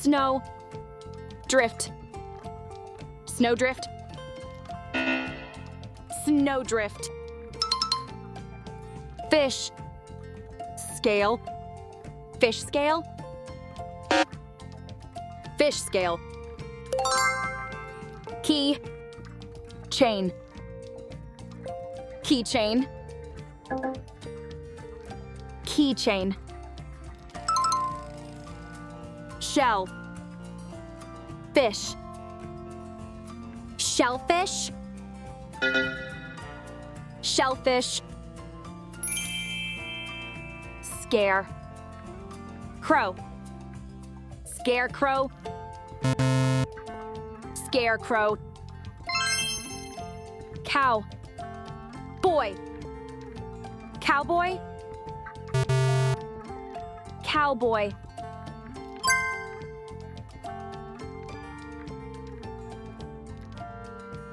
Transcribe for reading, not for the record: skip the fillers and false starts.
Snow. Drift. Snowdrift. Snowdrift. Fish. Scale. Fish scale. Fish scale. Key. Chain. Keychain. Keychain. Shell. Fish. Shellfish. Shellfish. Scare. Crow. Scarecrow. Scarecrow. Cow. Boy. Cowboy. Cowboy.